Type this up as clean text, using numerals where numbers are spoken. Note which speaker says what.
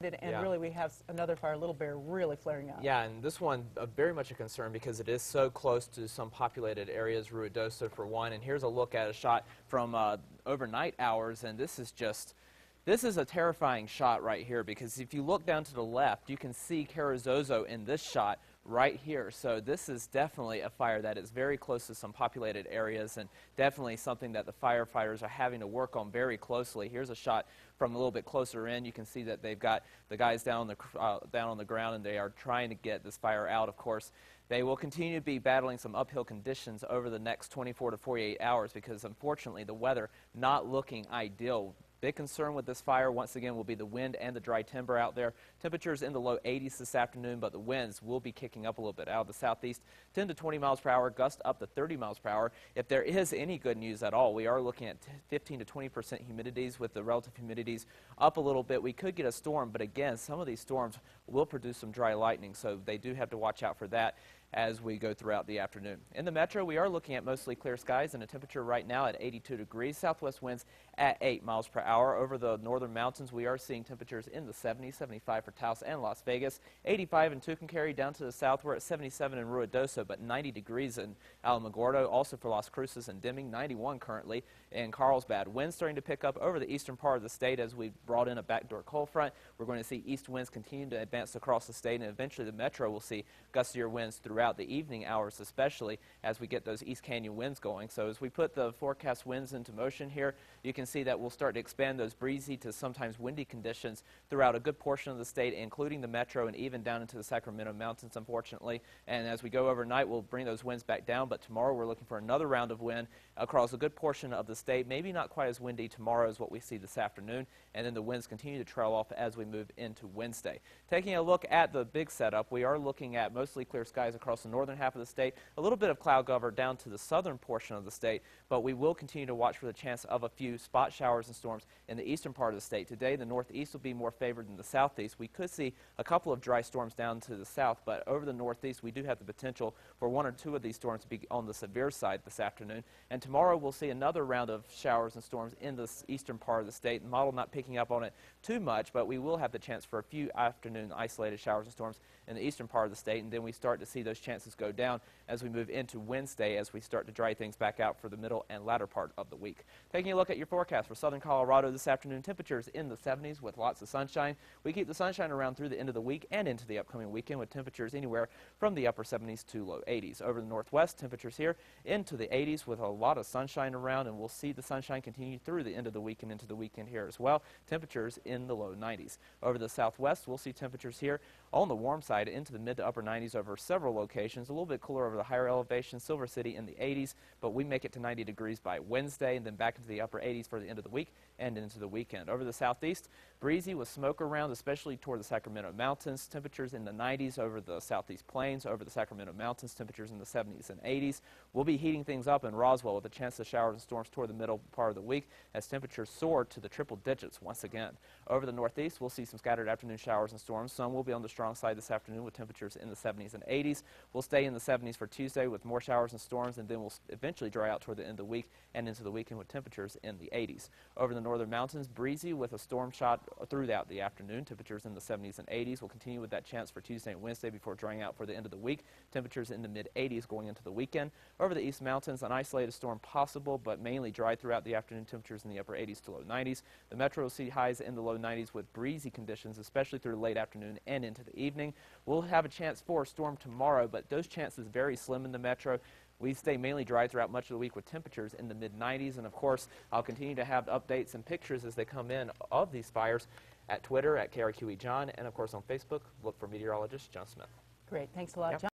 Speaker 1: And really we have another fire, Little Bear, really flaring up.
Speaker 2: Yeah, and this one very much a concern because it is so close to some populated areas, Ruidoso for one. And here's a look at a shot from overnight hours, and this is a terrifying shot right here because if you look down to the left, you can see Carrizozo in this shot right here. So this is definitely a fire that is very close to some populated areas and definitely something that the firefighters are having to work on very closely. Here's a shot from a little bit closer in. You can see that they've got the guys down on the ground and they are trying to get this fire out. Of course, they will continue to be battling some uphill conditions over the next 24 to 48 hours because unfortunately the weather not looking ideal. Big concern with this fire, once again, will be the wind and the dry timber out there. Temperatures in the low 80s this afternoon, but the winds will be kicking up a little bit out of the southeast, 10 to 20 miles per hour, gust up to 30 miles per hour. If there is any good news at all, we are looking at 15 to 20% humidities with the relative humidities up a little bit. We could get a storm, but again, some of these storms will produce some dry lightning, so they do have to watch out for that as we go throughout the afternoon. In the metro, we are looking at mostly clear skies and a temperature right now at 82 degrees, southwest winds at 8 miles per hour. Over the northern mountains, we are seeing temperatures in the 70s, 75 for Taos and Las Vegas, 85 in Tucumcari. Down to the south, we're at 77 in Ruidoso, but 90 degrees in Alamogordo, also for Las Cruces and Deming, 91 currently in Carlsbad. Winds starting to pick up over the eastern part of the state as we brought in a backdoor cold front. We're going to see east winds continue to advance across the state, and eventually the metro will see gustier winds throughout the evening hours, especially as we get those East Canyon winds going. So as we put the forecast winds into motion here, you can see that we'll start to expand those breezy to sometimes windy conditions throughout a good portion of the state, including the metro and even down into the Sacramento Mountains, unfortunately. And as we go overnight, we'll bring those winds back down, but tomorrow we're looking for another round of wind across a good portion of the state. Maybe not quite as windy tomorrow as what we see this afternoon, and then the winds continue to trail off as we move into Wednesday. Taking a look at the big setup, we are looking at mostly clear skies across the northern half of the state, a little bit of cloud cover down to the southern portion of the state, but we will continue to watch for the chance of a few spot showers and storms in the eastern part of the state. Today, the northeast will be more favored than the southeast. We could see a couple of dry storms down to the south, but over the northeast, we do have the potential for one or two of these storms to be on the severe side this afternoon. And tomorrow, we'll see another round of showers and storms in the eastern part of the state. The model not picking up on it too much, but we will have the chance for a few afternoon isolated showers and storms in the eastern part of the state, and then we start to see those chances go down as we move into Wednesday as we start to dry things back out for the middle and latter part of the week. Taking a look at your forecast for southern Colorado this afternoon, temperatures in the 70s with lots of sunshine. We keep the sunshine around through the end of the week and into the upcoming weekend with temperatures anywhere from the upper 70s to low 80s. Over the northwest, temperatures here into the 80s with a lot of sunshine around, and we'll see the sunshine continue through the end of the week and into the weekend here as well. Temperatures in the low 90s. Over the southwest, we'll see temperatures here on the warm side into the mid to upper 90s over several locations. A little bit cooler over the higher elevation, Silver City in the 80s, but we make it to 90 degrees by Wednesday and then back into the upper 80s for the end of the week and into the weekend. Over the southeast, breezy with smoke around, especially toward the Sacramento Mountains. Temperatures in the 90s over the southeast plains. Over the Sacramento Mountains, temperatures in the 70s and 80s. We'll be heating things up in Roswell with a chance of showers and storms toward the middle part of the week as temperatures soar to the triple digits once again. Over the northeast, we'll see some scattered afternoon showers and storms. Some will be on the strong side this afternoon with temperatures in the 70s and 80s. We'll stay in the 70s for Tuesday with more showers and storms, and then we'll eventually dry out toward the end of the week and into the weekend with temperatures in the 80s. Over the northern mountains, breezy with a storm shot throughout the afternoon. Temperatures in the 70s and 80s. We'll continue with that chance for Tuesday and Wednesday before drying out for the end of the week. Temperatures in the mid-80s going into the weekend. Over the east mountains, an isolated storm possible, but mainly dry throughout the afternoon. Temperatures in the upper 80s to low 90s. The metro will see highs in the low 90s with breezy conditions, especially through the late afternoon and into the evening. We'll have a chance for a storm tomorrow, but those chances very slim in the metro. We stay mainly dry throughout much of the week with temperatures in the mid-90s, and of course, I'll continue to have updates and pictures as they come in of these fires at Twitter at KRQE John, and of course on Facebook, look for meteorologist John Smith.
Speaker 1: Great, thanks a lot, John.